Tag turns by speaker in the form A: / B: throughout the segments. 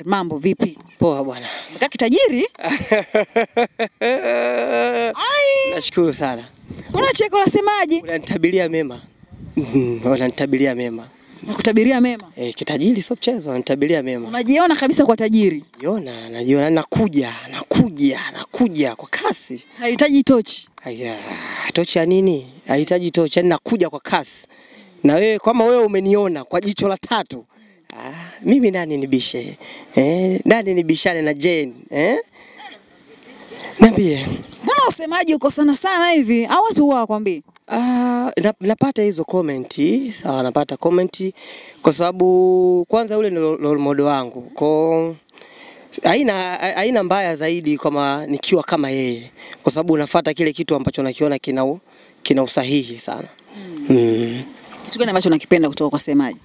A: Mambo vipi?
B: Poa bwana.
A: Mkaa kitajiri?
B: Nashukuru sana.
A: Unacheka unasemaje?
B: Unanitabiria mema. Unanitabiria mema.
A: Nakutabiria mema?
B: Kitajiri sio mchezo, unanitabiria mema.
A: Unajiona kabisa kwa tajiri?
B: Najiona nakuja kwa kasi.
A: Haihitaji tochi.
B: Tochi ya nini? Haihitaji tochi, nakuja kwa kasi. Na wewe kama wewe umeniona kwa jicho la tatu. Mimi nani nibishe? Nani nibishane na Jane? Niambie.
A: Mbona usemaji uko sana hivi? Au watu huwa wakwambie?
B: Napata hizo komenti, sawa, napata komenti kwa sababu kwanza ule ni role model wangu. Kwa haina mbaya zaidi kama nikiwa kama yeye, kwa sababu unafuata kile kitu ambacho nakiona kina usahihi sana.
A: Kitu gani ambacho nakipenda kutoka kwa semaji?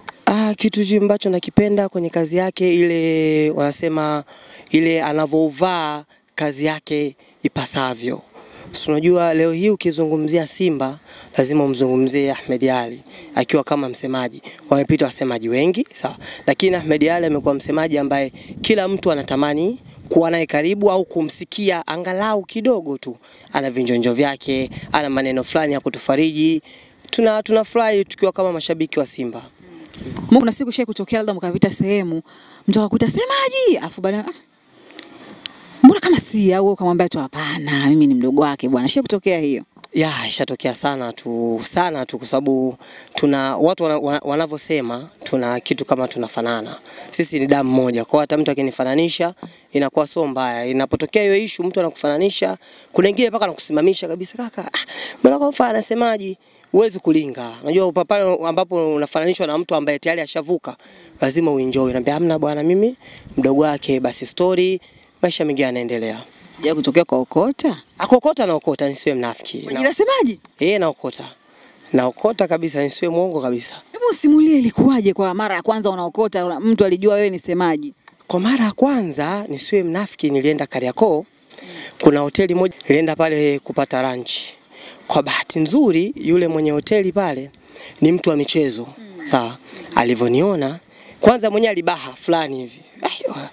B: Kitu ambacho nakipenda kwenye kazi yake, ile wanasema ile anavovaa kazi yake ipasavyo. Unajua leo hii ukizungumzia Simba lazima umzungumzie Ahmed Ally akiwa kama msemaji. Wamepita wasemaji wengi, sawa, lakini Ahmed Ally amekuwa msemaji ambaye kila mtu anatamani kuwa naye karibu au kumsikia angalau kidogo tu. Ana vinjonjo vyake, ana maneno fulani ya kutufariji. Tunafurahi tukiwa kama mashabiki wa Simba.
A: Kuna siku shai kutokea labda mkapita sehemu, mtu akakuta semaji, afu baadaye mbona kama si au ukamwambia tu hapana, mimi ni mdogo wake bwana. Shai kutokea hiyo?
B: Ishatokea sana tu kwa sababu tuna watu wanavyosema tuna kitu kama tunafanana. Sisi ni damu moja. Kwa hata mtu akinifananisha inakuwa sio mbaya. Inapotokea hiyo issue mtu anakufananisha, kuna wengine mpaka anakusimamisha kabisa, kaka. Mbona kwa mfano anasemaji? Uwezi kulinga. Unajua pale ambapo unafananishwa na mtu ambaye tayari ashavuka, lazima uenjoy. Naambia hamna bwana, mimi mdogo wake, basi story, maisha mengine yanaendelea.
A: Je, kutokea kwa okota?
B: Akokota na okota, nisiwe mnafiki.
A: Unasemaje?
B: Naokota. Naokota kabisa, nisiwe muongo kabisa.
A: Hebu simulie ilikuwaje kwa mara ya kwanza unaokota, mtu alijua wewe ni semaji?
B: Kwa mara ya kwanza, nisiwe mnafiki, nilienda Kariakoo. Kuna hoteli moja nilienda pale kupata lunch. Kwa bahati nzuri yule mwenye hoteli pale ni mtu wa michezo. Sawa. Alivyoniona kwanza mwenye alibaha fulani hivi.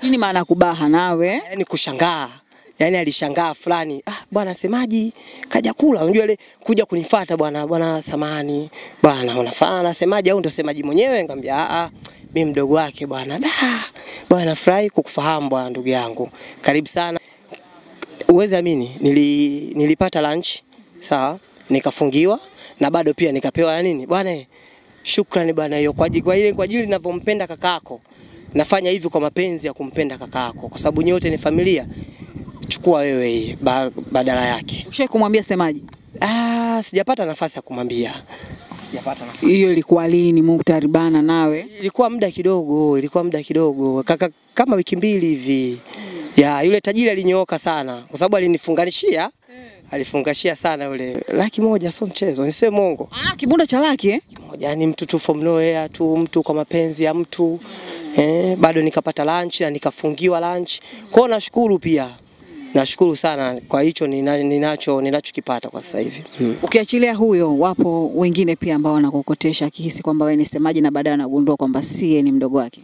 A: Nini maana kubaha nawe?
B: Yaani kushangaa. Yaani alishangaa fulani. Bwana semaji kaja kula. Unajua ile kuja kunifuata bwana samani. Bwana unafanya semaji au ndo semaji mwenyewe? Nikamwambia mimi mdogo wake bwana. Bwana furahi kukufahamu bwana ndugu yangu. Karibu sana. Uwezi amini nilipata lunch, sawa, nikafungiwa na bado pia nikapewa nini? Bwana shukrani bwana hiyo kwa ajili ninavyompenda kakako. Nafanya hivi kwa mapenzi ya kumpenda kakako kwa sababu nyote ni familia. Chukua wewe badala yake.
A: Ushawahi kumwambia semaji?
B: Sijapata nafasi ya kumwambia.
A: Hiyo ilikuwa lini Mukhtar bana nawe?
B: Ilikuwa muda kidogo. Kama wiki mbili hivi. Yule tajiri alinyooka sana kwa sababu alinifunganishia. Alifungashia sana yule. 100,000 sio mchezo, nisiwe mongo.
A: Kibunda cha laki
B: moja, ni mtu tu from nowhere tu, mtu kwa mapenzi ya mtu. Bado nikapata lunch na nikafungiwa lunch. Kwa hiyo nashukuru pia. Nashukuru sana kwa hicho ninachokipata kwa sasa hivi.
A: Ukiachilia huyo, wapo wengine pia ambao wanakukotesha akihisi kwamba wewe ni semaji na baadaye anagundua kwamba si ni mdogo wake.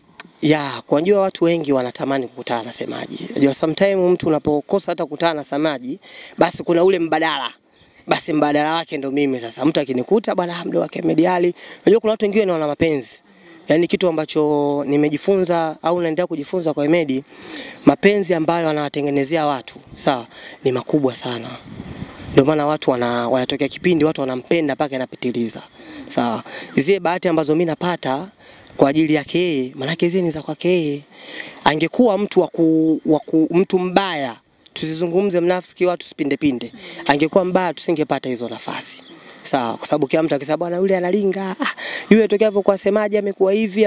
B: Kwa njua watu wengi wanatamani kukutana na semaji. Unajua sometimes mtu unapokosa hata kukutana na semaji, basi kuna ule mbadala. Basi mbadala wake ndo mimi sasa. Mtu akinikuta bwana mdogo wake Ahmed Ally. Unajua kuna watu wengine wana mapenzi. Yaani kitu ambacho nimejifunza au naendelea kujifunza kwa Ahmed, mapenzi ambayo anawatengenezea watu, sawa, ni makubwa sana. Ndio maana watu wanatokea kipindi watu wanampenda mpaka inapitiliza. Sawa. Zile bahati ambazo mimi napata kwa ajili yake yeye, maana yake ni za kwake yeye. Angekuwa mtu mtu mbaya, tusizungumze mnafiki, watu sipinde. Angekuwa mbaya tusingepata hizo nafasi. Sawa, kwa sababu kila mtu akisema bwana yule analinga, yule tokea hapo kwa semaji amekuwa hivi,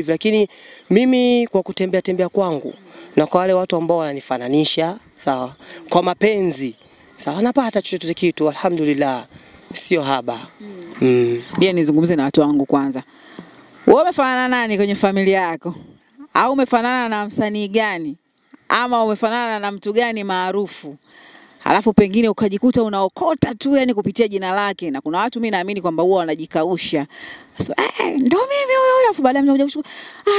B: lakini mimi kwa kutembea kwangu na kwa wale watu ambao wananifananisha, sawa, kwa mapenzi, sawa, napata chochote kitu, alhamdulillah, sio haba.
A: Nizungumze na watu wangu kwanza. Wewe umefanana nani kwenye familia yako? Au umefanana na msanii gani? Ama umefanana na mtu gani maarufu? alafu pengine ukajikuta unaokota tu yani kupitia jina lake, na kuna watu mimi naamini kwamba huwa wanajikausha. Sasa ndio mimi huyo, afu baadaye mnakuja kushukuru,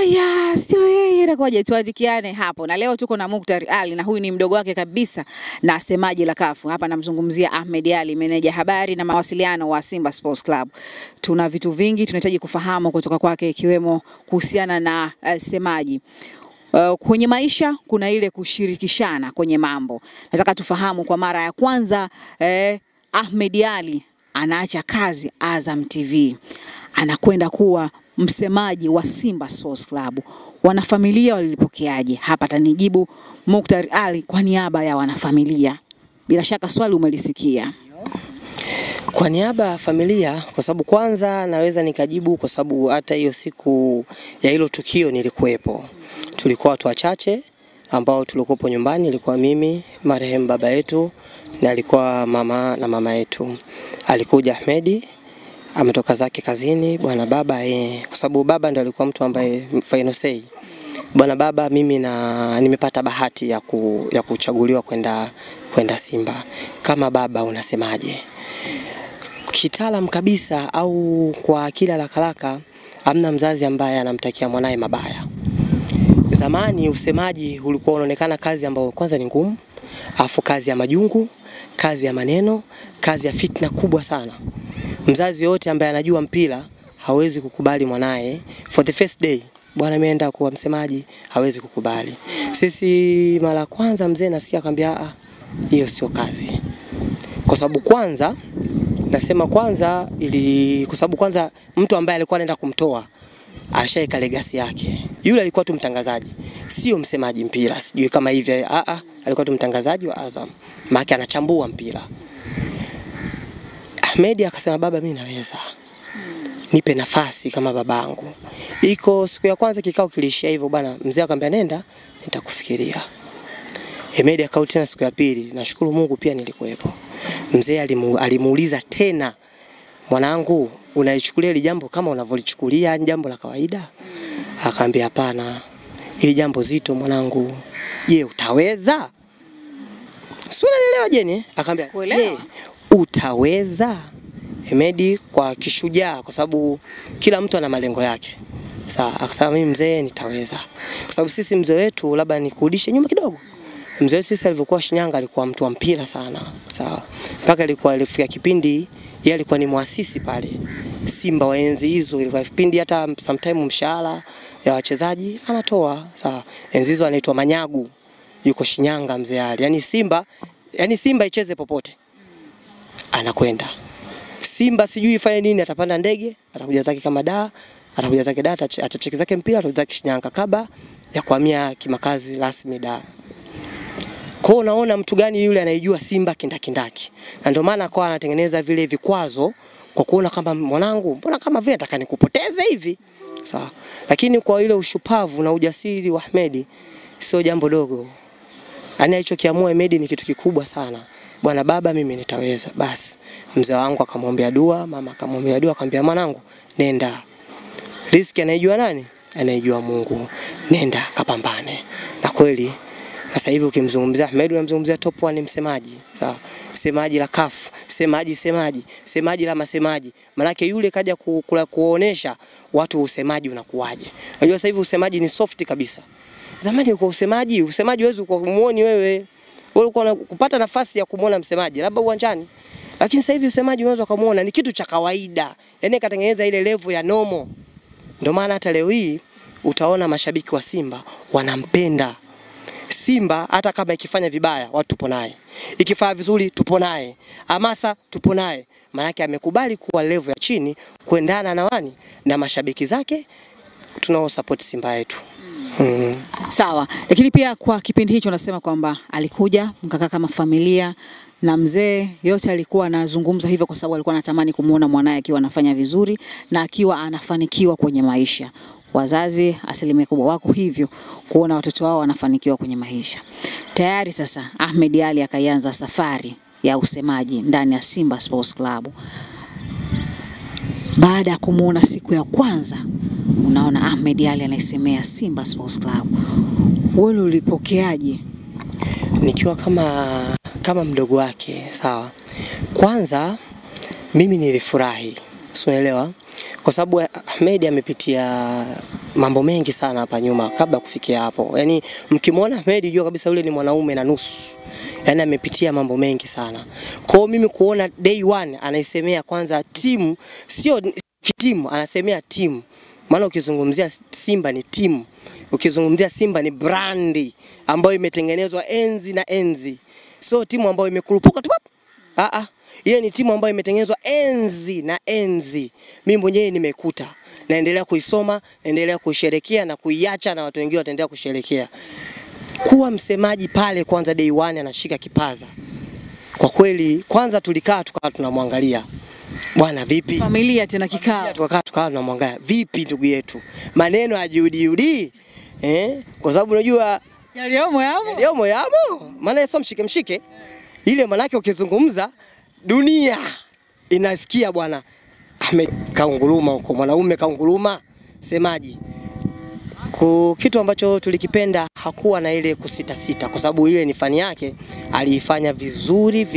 A: aya sio yeye, inakuwaje? Tuadikiane hapo. Na leo tuko na Mukhtar Ali, na huyu ni mdogo wake kabisa na semaji la kafu. Hapa namzungumzia Ahmed Ally, meneja habari na mawasiliano wa Simba Sports Club. Tuna vitu vingi tunahitaji kufahamu kutoka kwake, ikiwemo kuhusiana na semaji. Kwenye maisha kuna ile kushirikishana kwenye mambo. Nataka tufahamu kwa mara ya kwanza Ahmed Ally anaacha kazi Azam TV, anakwenda kuwa msemaji wa Simba Sports Club. Wanafamilia walilipokeaje? Hapa atanijibu Mukhtar Ali kwa niaba ya wanafamilia. Bila shaka swali umelisikia.
B: Kwa niaba ya familia, kwa sababu kwanza naweza nikajibu kwa sababu hata hiyo siku ya hilo tukio nilikuwepo. Tulikuwa watu wachache ambao tulikuwa nyumbani, ilikuwa mimi, marehemu baba yetu, na alikuwa mama na mama yetu. Alikuja Ahmedi, ametoka zake kazini, bwana baba kwa sababu baba ndo alikuwa mtu ambaye final say. Bwana baba, mimi nimepata bahati ya kuchaguliwa kwenda Simba. Kama baba unasemaje? Kitaalam kabisa au kwa kila lakalaka, hamna mzazi ambaye anamtakia mwanae mabaya. Zamani usemaji ulikuwa unaonekana kazi ambayo kwanza ni ngumu, afu kazi ya majungu, kazi ya maneno, kazi ya fitna kubwa sana. Mzazi yote ambaye anajua mpira hawezi kukubali mwanae for the first day bwana ameenda kuwa msemaji, hawezi kukubali. Sisi mara kwanza mzee nasikia akamwambia hiyo sio kazi. Kwa sababu kwanza nasema kwanza kwa sababu kwanza mtu ambaye alikuwa anaenda kumtoa ashaika legacy yake. Yule alikuwa tu mtangazaji, sio msemaji mpira. Sijui kama hivi alikuwa tu mtangazaji wa Azam. Maana anachambua mpira. Ahmed akasema baba mimi naweza. Nipe nafasi kama babangu. Iko siku ya kwanza kikao kilishia hivyo bwana, mzee akamwambia nenda nitakufikiria. Ahmed akao tena siku ya pili, nashukuru Mungu pia nilikuwepo. Mzee alimuuliza tena, mwanangu unaichukulia hili jambo kama unavyolichukulia jambo la kawaida? Akaambia hapana, hili jambo zito mwanangu. Je, utaweza? Sura nielewa jeni? Akaambia je, utaweza? Ahmed kwa kishujaa, kwa sababu kila mtu ana malengo yake. Sawa, akasema mimi mzee nitaweza. Kwa sababu sisi mzee wetu, labda nikurudishe nyuma kidogo. Mzee sisi alivyokuwa Shinyanga alikuwa mtu wa mpira sana. Sawa. Mpaka alifika kipindi yeye alikuwa ni muasisi pale Simba wa enzi hizo. Ilikuwa kipindi hata sometime mshahara ya wachezaji anatoa. Sawa. Enzi hizo anaitwa Manyagu. Yuko Shinyanga mzee Ali. Yaani Simba icheze popote anakwenda. Simba sijui ifanye nini, atapanda ndege, atakuja zake kama atakuja zake atacheki zake mpira, atakuja zake Shinyanga kaba ya kuhamia kimakazi rasmi Kwa unaona mtu gani yule anayejua Simba kindakindaki. Na ndio maana kwa anatengeneza vile vikwazo kwa kuona kama mwanangu, mbona kama vile nataka nikupoteze hivi. Sawa. Lakini kwa ile ushupavu na ujasiri wa Ahmed sio jambo dogo. Yaani alichokiamua Ahmed ni kitu kikubwa sana. Bwana baba mimi nitaweza. Basi mzee wangu akamwombea dua, mama akamwombea dua, akamwambia mwanangu nenda. Riziki anaijua nani? Anaijua Mungu. Nenda kapambane. Na kweli sasa hivi ukimzungumzia Ahmed unamzungumzia top 1 msemaji. Sawa. Semaji la CAF, semaji la masemaji. Manake yule kaja kuonesha watu usemaji unakuaje. Unajua sasa hivi usemaji ni soft kabisa. Zamani ulikuwa usemaji huwezi kumuoni wewe. Ulikuwa kupata nafasi ya kumuona msemaji labda uwanjani. Lakini sasa hivi msemaji unaweza kumuona ni kitu cha kawaida. Yaani katengeneza ile level ya normal. Ndio maana hata leo hii utaona mashabiki wa Simba wanampenda. Simba hata kama ikifanya vibaya watu tupo naye. Ikifanya vizuri tupo naye. Hamasa tupo naye. Maana yake amekubali kuwa level ya chini kuendana na na mashabiki zake tunao support Simba yetu.
A: Sawa, lakini pia kwa kipindi hicho unasema kwamba alikuja mkakaa kama familia na mzee, yote alikuwa anazungumza hivyo kwa sababu alikuwa anatamani kumuona mwanae akiwa anafanya vizuri na akiwa anafanikiwa kwenye maisha. Wazazi asilimia kubwa wako hivyo kuona watoto wao wanafanikiwa kwenye maisha. Tayari sasa Ahmed Ally akaanza safari ya usemaji ndani ya Simba Sports Club. Baada ya kumuona siku ya kwanza, unaona Ahmed Ally anaisemea Simba Sports Club. Wewe ulipokeaje?
B: Nikiwa kama mdogo wake, sawa. Kwanza mimi nilifurahi, unaelewa? Kwa sababu Ahmed amepitia mambo mengi sana hapa nyuma kabla kufikia hapo. Yaani mkimwona Ahmed jua kabisa yule ni mwanaume na nusu. Yaani amepitia mambo mengi sana. Kwa hiyo mimi kuona day one anaisemea kwanza timu, sio timu, anasemea timu. Maana ukizungumzia Simba ni timu. Ukizungumzia Simba ni brandi ambayo imetengenezwa enzi na enzi. Sio timu ambayo imekurupuka tu. Yeye ni timu ambayo imetengenezwa enzi na enzi. Mimi mwenyewe nimekuta. Naendelea kuisoma, naendelea kuisherehekea na kuiacha na watu wengine wataendelea kusherehekea. Kuwa msemaji pale kwanza day one anashika kipaza. Kwa kweli kwanza tulikaa tukawa tunamwangalia. Bwana vipi?
A: Familia tena kikao.
B: Tukawa tunamwangalia. Vipi ndugu yetu? Maneno hajiudi. Kwa sababu unajua yaliomo yamo. Maana sio mshike. Ile manake ukizungumza dunia inasikia bwana kaunguruma huko, mwanaume kaunguruma, semaji. Kwa kitu ambacho tulikipenda hakuwa na ile kusita kwa sababu ile ni fani yake, aliifanya vizuri.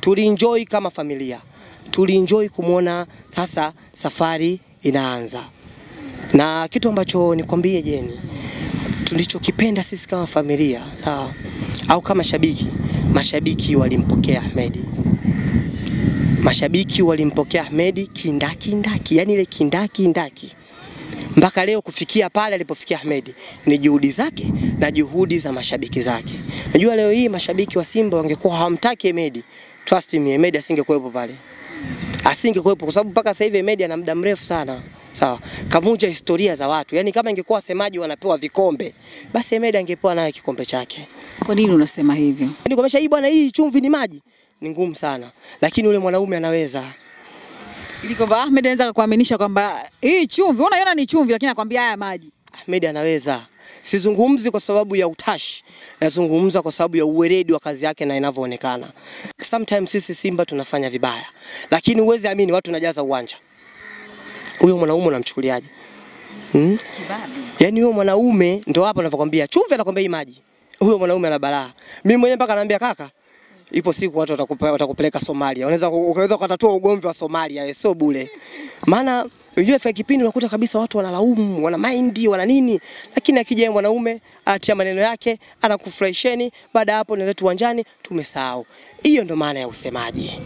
B: Tulienjoy kama familia. Tulienjoy kumuona sasa safari inaanza. Na kitu ambacho nikwambie Jeni, tulichokipenda sisi kama familia, sawa, au kama mashabiki walimpokea Ahmed. Mashabiki walimpokea Ahmed kindaki, yani ile kindaki. Mpaka leo kufikia pale alipofikia Ahmed ni juhudi zake na juhudi za mashabiki zake. Najua leo hii mashabiki wa Simba wangekuwa hawamtaki Ahmed, trust me, Ahmed asingekuwepo pale. Asingekuwepo kwa sababu mpaka sasa hivi Ahmed ana muda mrefu sana. Sawa, kavunja historia za watu. Yaani kama ingekuwa wasemaji wanapewa vikombe, basi Ahmed angepewa naye kikombe chake.
A: Kwa nini unasema hivyo?
B: Yaani kwa hii bwana, hii chumvi ni maji, ni ngumu sana. Lakini yule mwanaume anaweza.
A: Ili kwamba Ahmed anaweza kukuaminisha kwamba hii chumvi, unaiona ni chumvi lakini anakuambia haya maji.
B: Ahmed anaweza. Sizungumzi kwa sababu ya utashi, nazungumza kwa sababu ya uweledi wa kazi yake na inavyoonekana. Sometimes sisi Simba tunafanya vibaya, lakini uweze amini watu wanajaza uwanja. Huyo mwanaume unamchukuliaje? Yaani huyo mwanaume ndio hapo ninavyokuambia, chumvi anakuambia hii maji. Huyo mwanaume ana balaa. Mimi mwenyewe mpaka naambia kaka, ipo siku watu watakupeleka Somalia. Unaweza kutatua ugomvi wa Somalia, sio bure. Maana unajua fa kipindi unakuta kabisa watu wanalaumu, wana mind, wana nini, lakini akija mwanaume atia maneno yake, anakufurahisheni, baada hapo ndio uwanjani tumesahau. Hiyo ndio maana ya usemaji.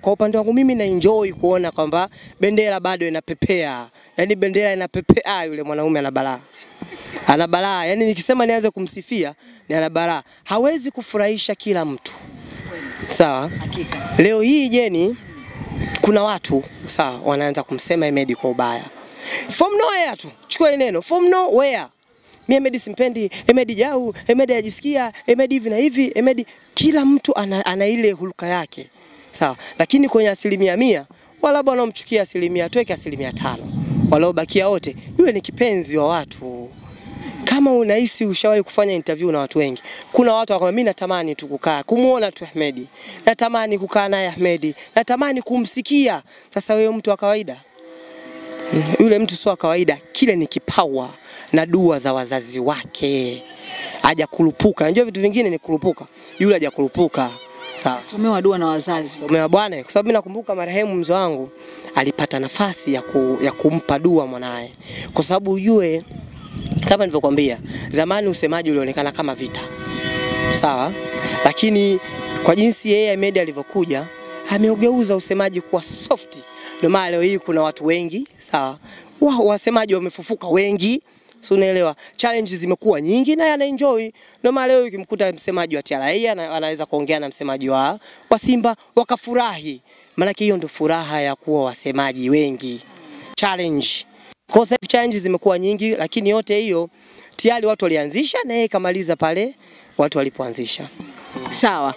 B: Kwa upande wangu mimi na enjoy kuona kwamba bendera bado inapepea. Yaani bendera inapepea, yule mwanaume ana balaa. Ana balaa. Yaani nikisema nianze kumsifia, ni ana balaa. Hawezi kufurahisha kila mtu. Sawa?
A: Hakika.
B: Leo hii Jeni kuna watu sawa wanaanza kumsema Ahmed kwa ubaya. From nowhere tu. Chukua neno from nowhere. Mimi Ahmed simpendi, Ahmed jau, Ahmed hajisikia, Ahmed hivi na hivi, Ahmed, kila mtu ana ile hulka yake. Sawa, lakini kwenye 100%, wala bwana umchukia 100%, tuweke 5%. Waliobakia wote, yule ni kipenzi wa watu. Kama unahisi ushawahi kufanya interview na watu wengi, kuna watu wako mimi natamani tu kukaa kumuona tu Ahmed. Natamani kukaa naye Ahmed. Natamani kumsikia. Sasa wewe mtu wa kawaida? Yule mtu sio kawaida, kile ni kipawa na dua za wazazi wake. Haja kurupuka. Unajua vitu vingine ni kurupuka. Yule haja kurupuka. Sawa.
A: Somewa dua na wazazi.
B: Somewa bwana, kwa sababu mimi nakumbuka marehemu mzee wangu alipata nafasi ya kumpa dua mwanae. Kwa sababu yule kama nilivyokuambia, zamani usemaji ulionekana kama vita. Sawa? Lakini kwa jinsi yeye Ahmed alivyokuja, ameugeuza usemaji kuwa soft. Ndio maana leo hii kuna watu wengi, sawa? Wasemaji wamefufuka wengi. So unaelewa, challenges zimekuwa nyingi na yana enjoy. Ndio maana leo ukimkuta msemaji wa TRA anaweza kuongea na msemaji wa Simba wakafurahi. Maana hiyo ndio furaha ya kuwa wasemaji wengi. Challenge. Kwa sababu challenges zimekuwa nyingi, lakini yote hiyo tayari watu walianzisha na yeye kamaliza pale watu walipoanzisha.
A: Sawa.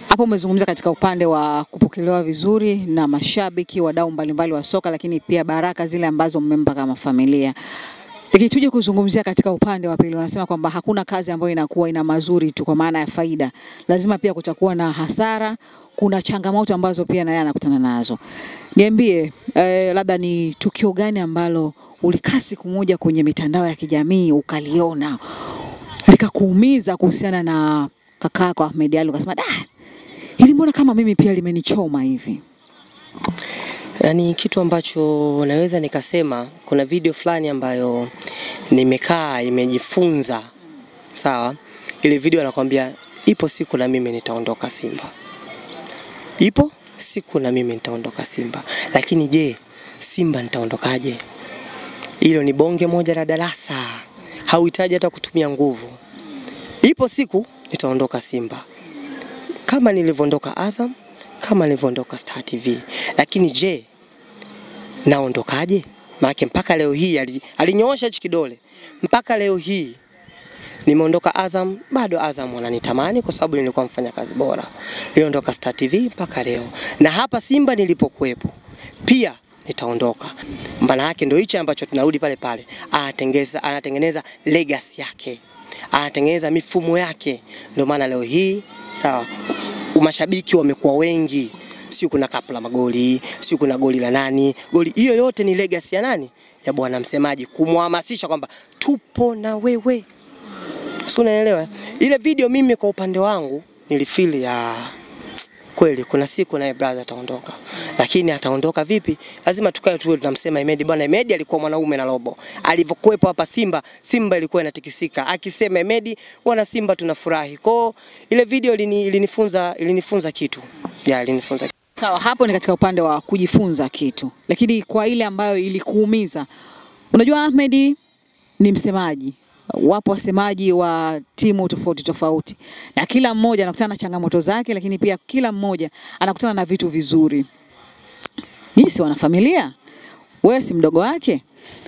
A: Hapo umezungumza katika upande wa kupokelewa vizuri na mashabiki, wadau mbalimbali wa soka, lakini pia baraka zile ambazo mmempa kama familia. Lakini tuje kuzungumzia katika upande wa pili, wanasema kwamba hakuna kazi ambayo inakuwa ina mazuri tu kwa maana ya faida. Lazima pia kutakuwa na hasara, kuna changamoto ambazo pia na yeye anakutana nazo. Niambie, labda ni tukio gani ambalo ulikaa siku moja kwenye mitandao ya kijamii ukaliona likakuumiza kuhusiana na kaka kwa Ahmed Ally ukasema ili mbona kama mimi pia limenichoma hivi?
B: Yani kitu ambacho naweza nikasema, kuna video fulani ambayo nimekaa imejifunza, sawa? Ile video anakuambia ipo siku na mimi nitaondoka Simba. Ipo siku na mimi nitaondoka Simba. Lakini je, Simba nitaondokaje? Hilo ni bonge moja la darasa. Hauhitaji hata kutumia nguvu. Ipo siku nitaondoka Simba. Kama nilivyoondoka Azam, kama nilivyoondoka Star TV. Lakini je, naondokaje? Maana mpaka leo hii alinyoosha hichi kidole. Mpaka leo hii nimeondoka Azam, bado Azam wananitamani kwa sababu nilikuwa mfanya kazi bora. Niliondoka Star TV mpaka leo. Na hapa Simba nilipokuepo pia nitaondoka. Maana yake ndio hicho ambacho tunarudi pale pale. Anatengeneza legacy yake. Anatengeneza mifumo yake. Ndio maana leo hii, sawa, mashabiki wamekuwa wengi. Sio kuna kapu la magoli, sio kuna goli la nani. Goli hiyo yote ni legacy ya nani? Ya bwana msemaji, kumhamasisha kwamba tupo na wewe. Sio, unaelewa? Ile video mimi kwa upande wangu nilifeel ya kweli kuna siku naye brother ataondoka. Lakini ataondoka vipi? Lazima tukae tu tunamsema Ahmed. Bwana Ahmed alikuwa mwanaume na robo. Alivyokuepo hapa Simba, Simba ilikuwa inatikisika. Akisema Ahmed, wana Simba tunafurahi. Kwa ile video ilinifunza kitu. Ilinifunza kitu.
A: Sawa, hapo ni katika upande wa kujifunza kitu. Lakini kwa ile ambayo ilikuumiza. Unajua Ahmed ni msemaji. Wapo wasemaji wa timu tofauti tofauti. Na kila mmoja anakutana na changamoto zake, lakini pia kila mmoja anakutana na vitu vizuri. Nyinyi si wana familia? Wewe si mdogo wake?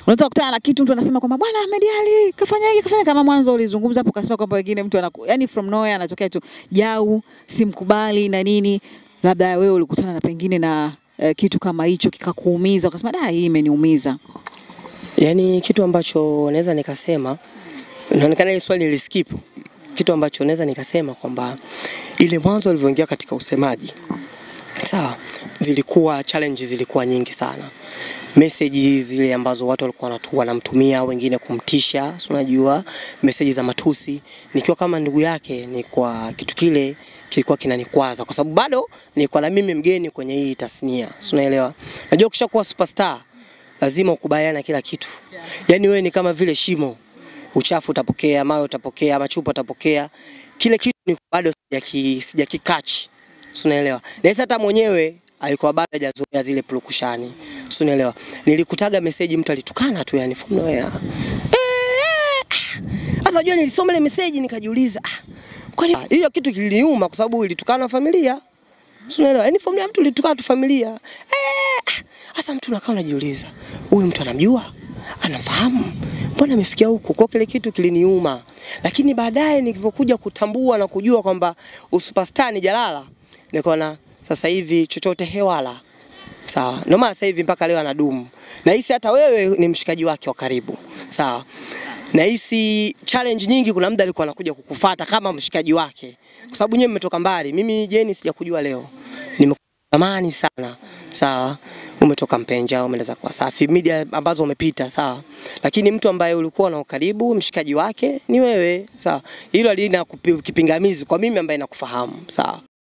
A: Unaweza kukutana na kitu mtu anasema kwamba bwana Ahmed Ally kafanya kama mwanzo ulizungumza hapo ukasema kwamba wengine mtu yani from nowhere anatokea tu jau, simkubali na nini. Labda wewe ulikutana na pengine na kitu kama hicho kikakuumiza ukasema hii imeniumiza.
B: Yani kitu ambacho naweza nikasema, inaonekana ile swali niliskip. Kitu ambacho naweza nikasema kwamba ile mwanzo alivyoingia katika usemaji, sawa, challenges zilikuwa nyingi sana. Messages zile ambazo watu walikuwa wanamtumia, wengine kumtisha, unajua, messages za matusi. Nikiwa kama ndugu yake, ni kwa kitu kile kilikuwa kinanikwaza kwa sababu bado nilikuwa na mimi mgeni kwenye hii tasnia. Unaelewa? Najua ukishakuwa superstar lazima ukubaliane na kila kitu. Yani wewe ni kama vile shimo. Uchafu utapokea, mawe utapokea, machupa utapokea. Kile kitu ni bado sijakikatch. Unaelewa? Na hata mwenyewe alikuwa bado hajazoea zile purukushani. Unaelewa? Nilikutaga message mtu alitukana tu yani from nowhere. Sasa jua nilisoma ile message nikajiuliza, kwani hiyo kitu kiliniuma kwa sababu ilitukana familia. Unaelewa? Yani familia mtu ilitukana tu familia. Sasa mtu unakaa unajiuliza, huyu mtu anamjua? Anafahamu? Mbona amefikia huko? Kwa kile kitu kiliniuma. Lakini baadaye nilipokuja kutambua na kujua kwamba superstar ni Jalala, nikaona sasa hivi chochote hewala. Sawa. Ndio maana sasa hivi mpaka leo anadumu. Na hisi hata wewe ni mshikaji wake wa karibu. Sawa. Na hisi challenge nyingi kuna muda alikuwa anakuja kukufuata kama mshikaji wake. Kwa sababu nyewe mmetoka mbali. Mimi Jeni sijakujua leo. Nimekutamani sana. Sawa. Umetoka Mpenja, umeenda kwa Safi, media ambazo umepita, sawa. Lakini mtu ambaye ulikuwa na karibu, mshikaji wake ni wewe, sawa. Hilo halina kipingamizi kwa mimi ambaye nakufahamu, sawa.